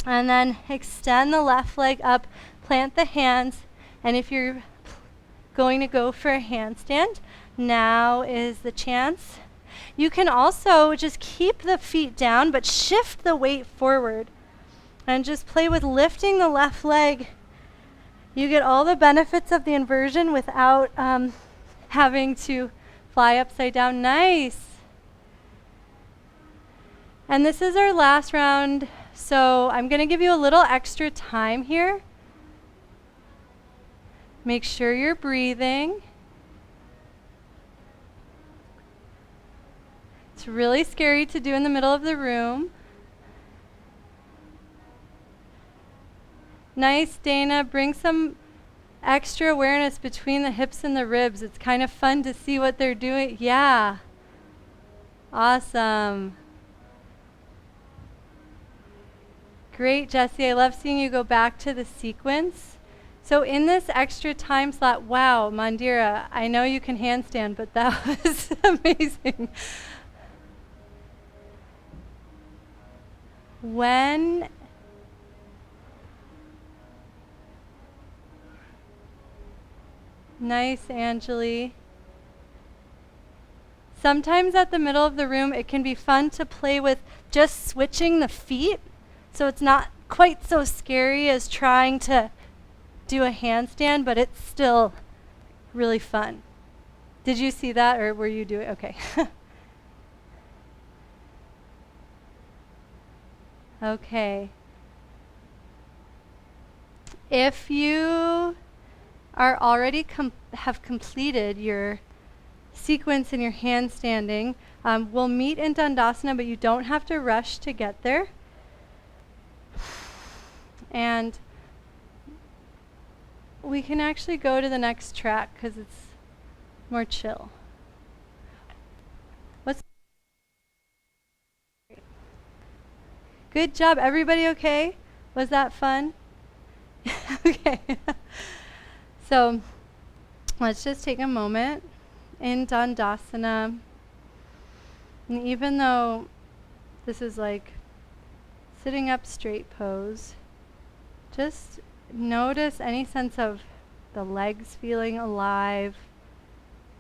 and then extend the left leg up, plant the hands, and if you're going to go for a handstand, now is the chance. You can also just keep the feet down, but shift the weight forward, and just play with lifting the left leg. You get all the benefits of the inversion without having to fly upside down. Nice. And this is our last round, so I'm going to give you a little extra time here. Make sure you're breathing. It's really scary to do in the middle of the room. Nice, Dana. Bring some extra awareness between the hips and the ribs. It's kind of fun to see what they're doing. Yeah. Awesome. Great, Jesse. I love seeing you go back to the sequence. So in this extra time slot, wow, Mandira, I know you can handstand, but that was amazing. Nice, Angeli. Sometimes at the middle of the room, it can be fun to play with just switching the feet. So it's not quite so scary as trying to do a handstand, but it's still really fun. Did you see that, or were you doing? Okay. Okay. If you are already have completed your sequence in your handstanding, we'll meet in Dandasana, but you don't have to rush to get there. And we can actually go to the next track because it's more chill. Good job. Everybody okay? Was that fun? Okay. So let's just take a moment in Dandasana. And even though this is like sitting up straight pose, just notice any sense of the legs feeling alive,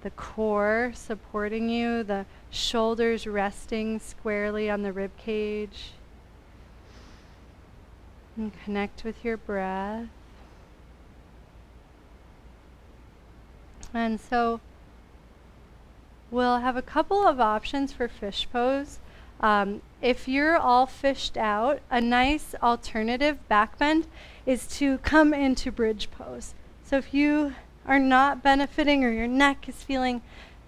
the core supporting you, the shoulders resting squarely on the rib cage. And connect with your breath. And so we'll have a couple of options for fish pose. If you're all fished out, a nice alternative back bend is to come into bridge pose. So if you are not benefiting or your neck is feeling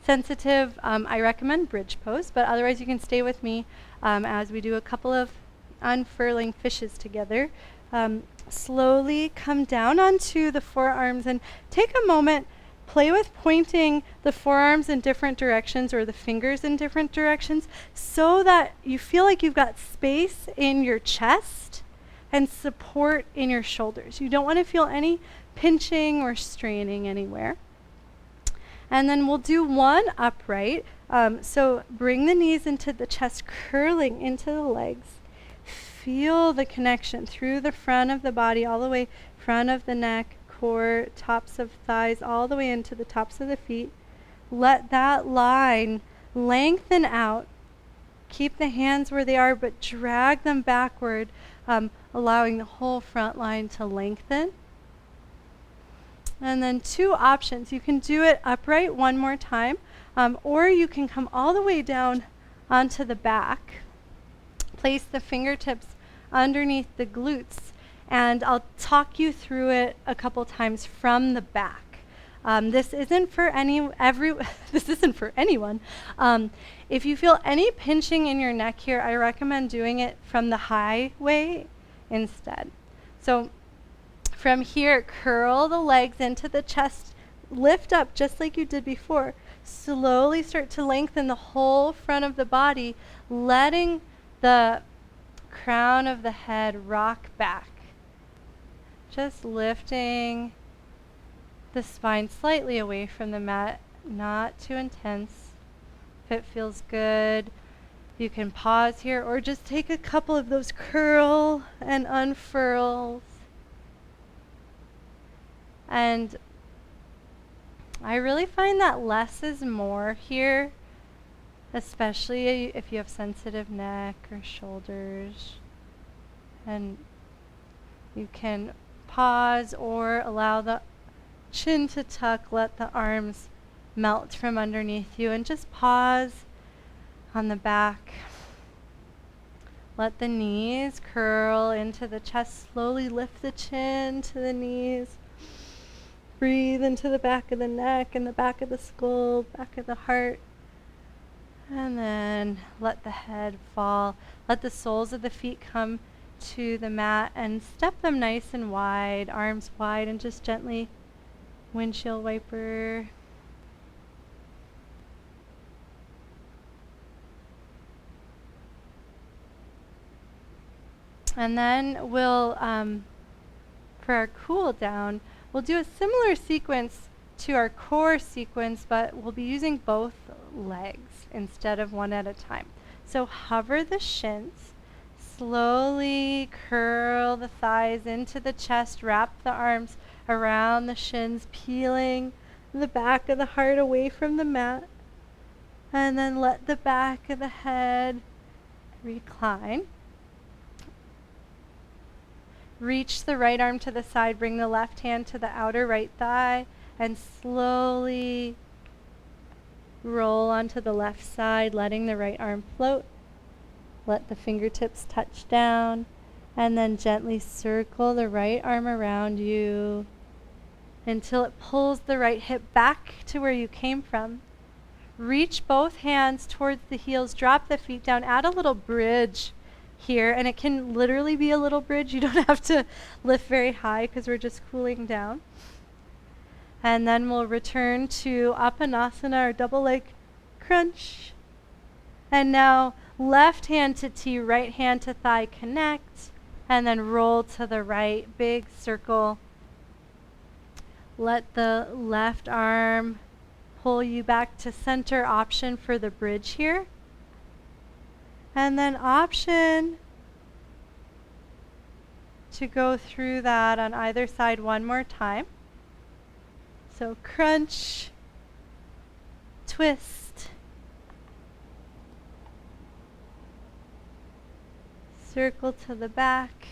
sensitive, I recommend bridge pose, but otherwise you can stay with me as we do a couple of unfurling fishes together. Slowly come down onto the forearms and take a moment. Play with pointing the forearms in different directions or the fingers in different directions so that you feel like you've got space in your chest and support in your shoulders. You don't want to feel any pinching or straining anywhere. And then we'll do one upright. So bring the knees into the chest, curling into the legs. Feel the connection through the front of the body, all the way front of the neck, core, tops of thighs, all the way into the tops of the feet. Let that line lengthen out. Keep the hands where they are, but drag them backward, allowing the whole front line to lengthen. And then two options. You can do it upright one more time, or you can come all the way down onto the back. Place the fingertips underneath the glutes, and I'll talk you through it a couple times from the back. This isn't for this isn't for anyone. If you feel any pinching in your neck here, I recommend doing it from the high way instead. So from here, curl the legs into the chest, lift up just like you did before. Slowly start to lengthen the whole front of the body, letting the crown of the head rock back. Just lifting the spine slightly away from the mat, not too intense. If it feels good, you can pause here or just take a couple of those curl and unfurls. And I really find that less is more here, especially if you have sensitive neck or shoulders. And you can pause or allow the chin to tuck, let the arms melt from underneath you, and just pause on the back. Let the knees curl into the chest. Slowly lift the chin to the knees. Breathe into the back of the neck and the back of the skull, back of the heart. And then let the head fall. Let the soles of the feet come to the mat and step them nice and wide, arms wide, and just gently windshield wiper. And then we'll, for our cool down, we'll do a similar sequence to our core sequence, but we'll be using both legs instead of one at a time. So hover the shins, slowly curl the thighs into the chest, wrap the arms around the shins, peeling the back of the heart away from the mat, and then let the back of the head recline. Reach the right arm to the side, bring the left hand to the outer right thigh, and slowly roll onto the left side, letting the right arm float. Let the fingertips touch down, and then gently circle the right arm around you until it pulls the right hip back to where you came from. Reach both hands towards the heels, drop the feet down, add a little bridge here, and it can literally be a little bridge. You don't have to lift very high because we're just cooling down. And then we'll return to Apanasana, or double leg crunch. And now left hand to T, right hand to thigh connect, and then roll to the right, big circle. Let the left arm pull you back to center, option for the bridge here. And then option to go through that on either side one more time. So crunch, twist, circle to the back,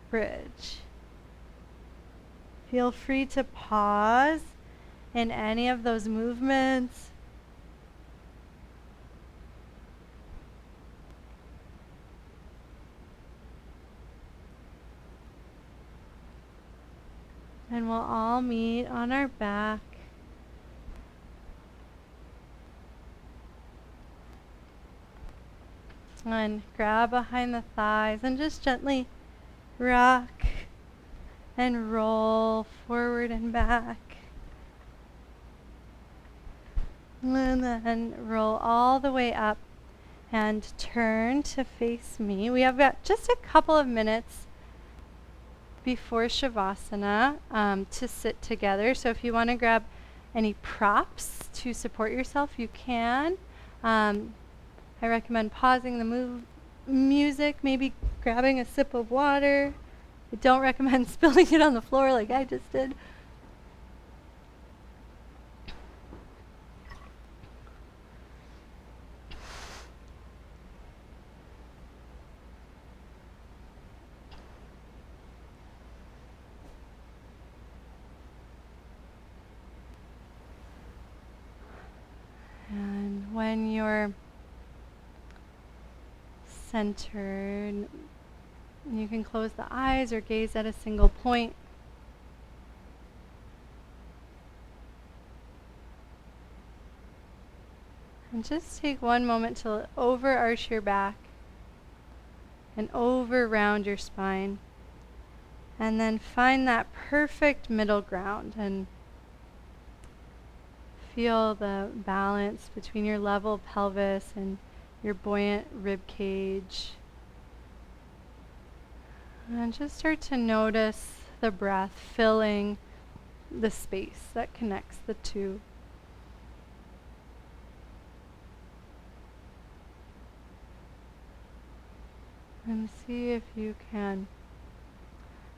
bridge. Feel free to pause in any of those movements. And we'll all meet on our back. And grab behind the thighs and just gently rock and roll forward and back. And then roll all the way up and turn to face me. We have got just a couple of minutes before Shavasana to sit together. So if you want to grab any props to support yourself, you can. I recommend pausing the music, maybe grabbing a sip of water. I don't recommend spilling it on the floor like I just did. And when you're centered, you can close the eyes or gaze at a single point. And just take one moment to overarch your back and over round your spine. And then find that perfect middle ground and feel the balance between your level pelvis and your buoyant rib cage. And just start to notice the breath filling the space that connects the two. And see if you can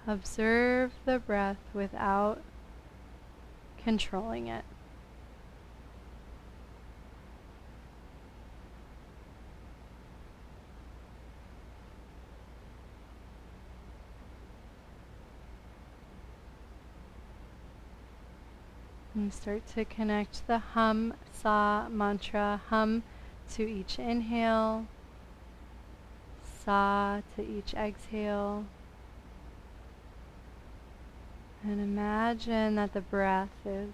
observe the breath without controlling it. And start to connect the hum, sa mantra, hum to each inhale, sa to each exhale. And imagine that the breath is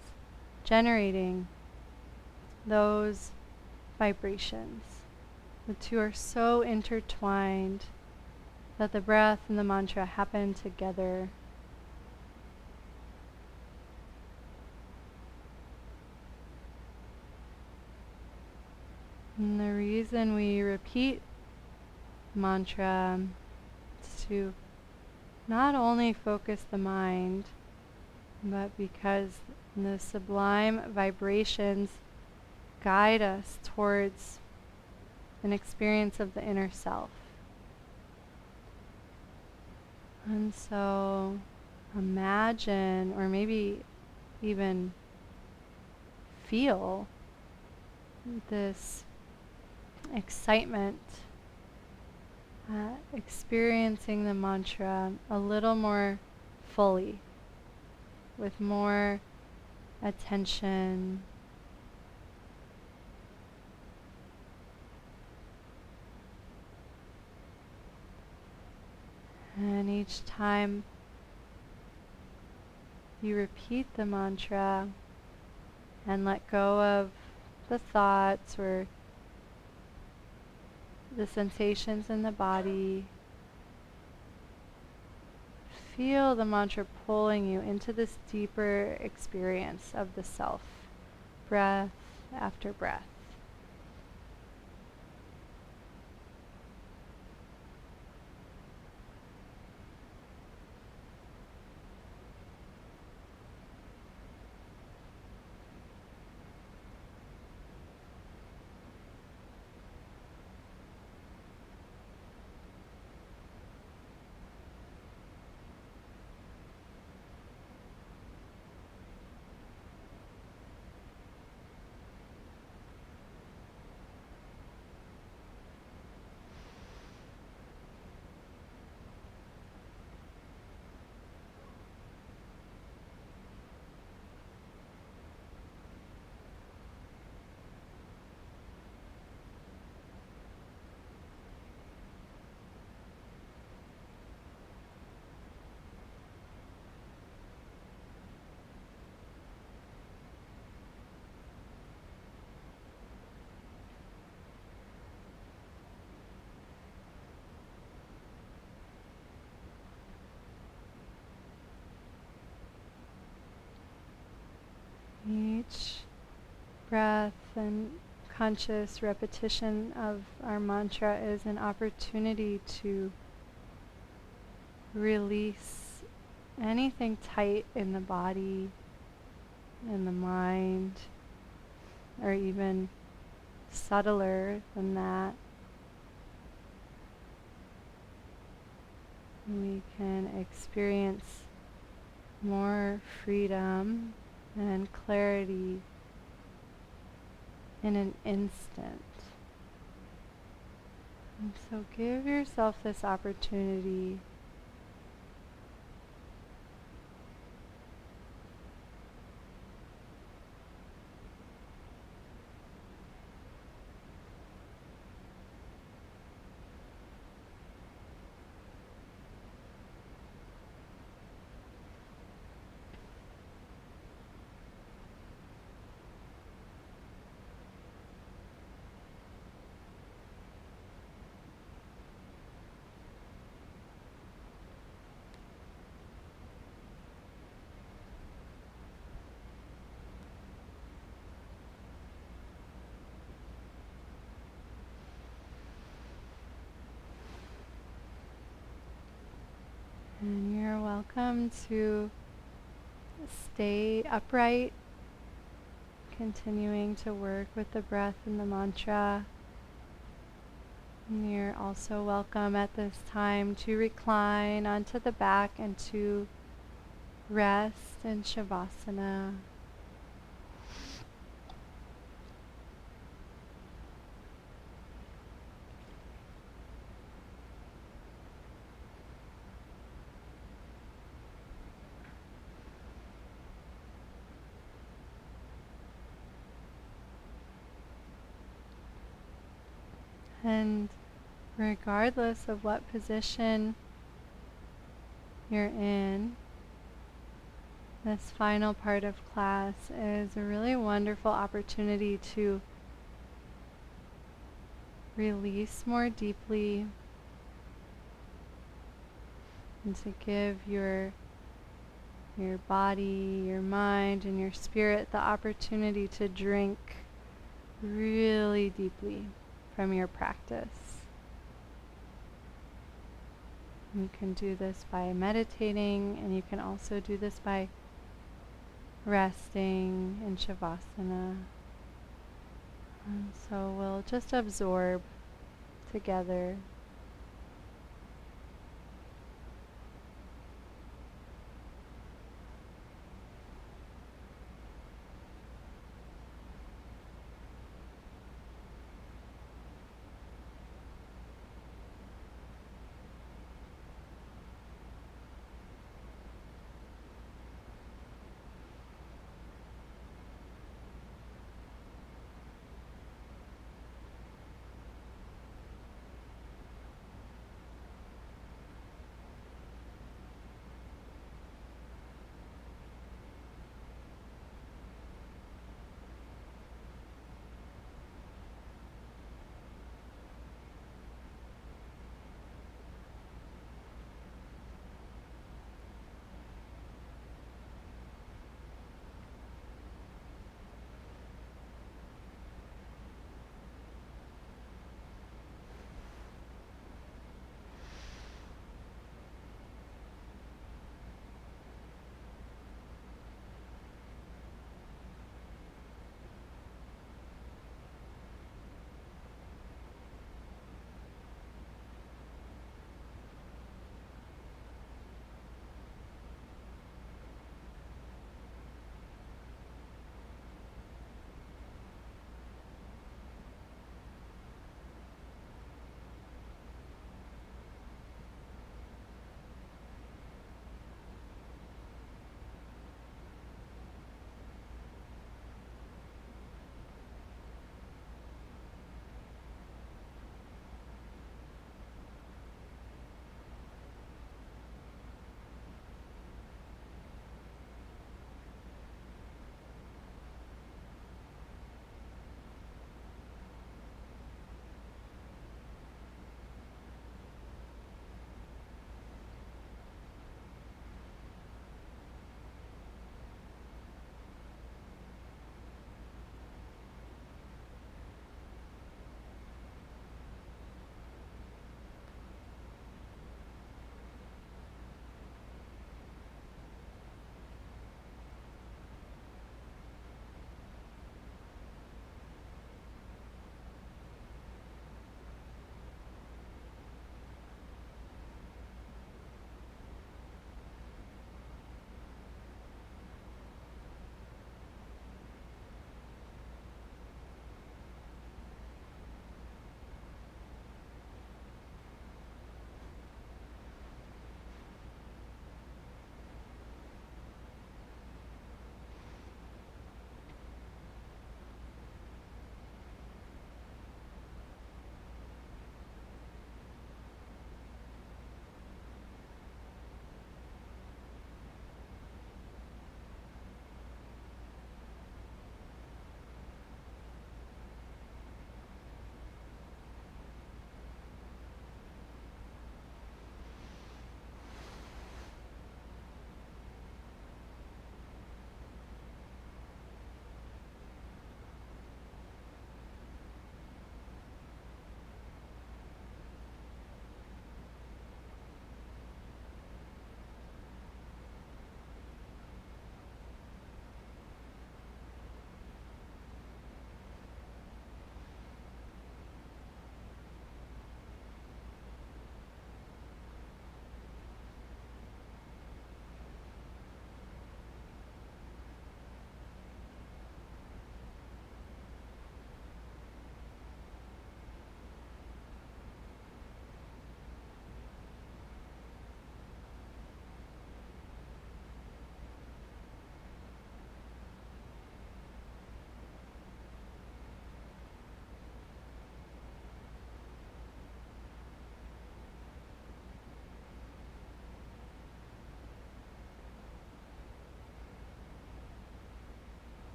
generating those vibrations. The two are so intertwined. that the breath and the mantra happen together. And the reason we repeat mantra is to not only focus the mind, but because the sublime vibrations guide us towards an experience of the inner self. And so imagine, or maybe even feel this excitement, experiencing the mantra a little more fully, with more attention. And each time you repeat the mantra and let go of the thoughts or the sensations in the body, feel the mantra pulling you into this deeper experience of the self, breath after breath. Each breath and conscious repetition of our mantra is an opportunity to release anything tight in the body, in the mind, or even subtler than that. We can experience more freedom and clarity in an instant. And so give yourself this opportunity . And you're welcome to stay upright, continuing to work with the breath and the mantra. And you're also welcome at this time to recline onto the back and to rest in Shavasana. And regardless of what position you're in, this final part of class is a really wonderful opportunity to release more deeply, and to give your body, your mind, and your spirit the opportunity to drink really deeply from your practice. You can do this by meditating, and you can also do this by resting in Shavasana. And so we'll just absorb together.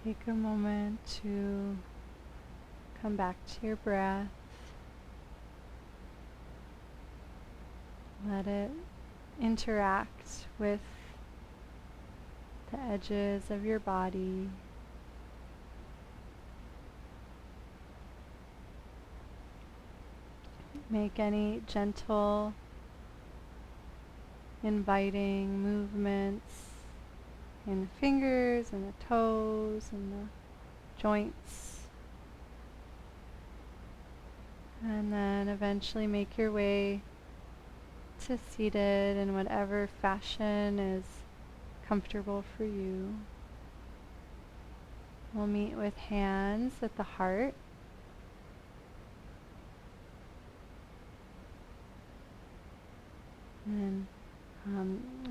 Take a moment to come back to your breath. Let it interact with the edges of your body. Make any gentle, inviting movements in the fingers and the toes and the joints. And then eventually make your way to seated in whatever fashion is comfortable for you. We'll meet with hands at the heart. And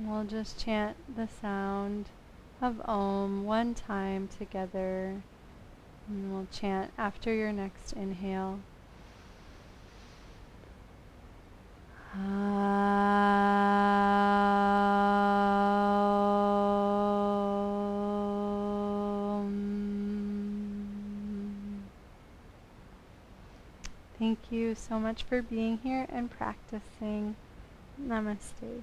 we'll just chant the sound of Om one time together. And we'll chant after your next inhale. Thank you so much for being here and practicing. Namaste.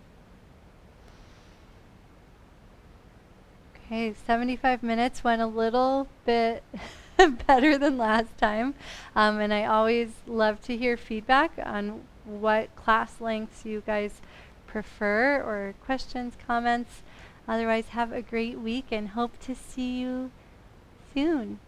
Okay, 75 minutes went a little bit better than last time. And I always love to hear feedback on what class lengths you guys prefer, or questions, comments. Otherwise, have a great week and hope to see you soon.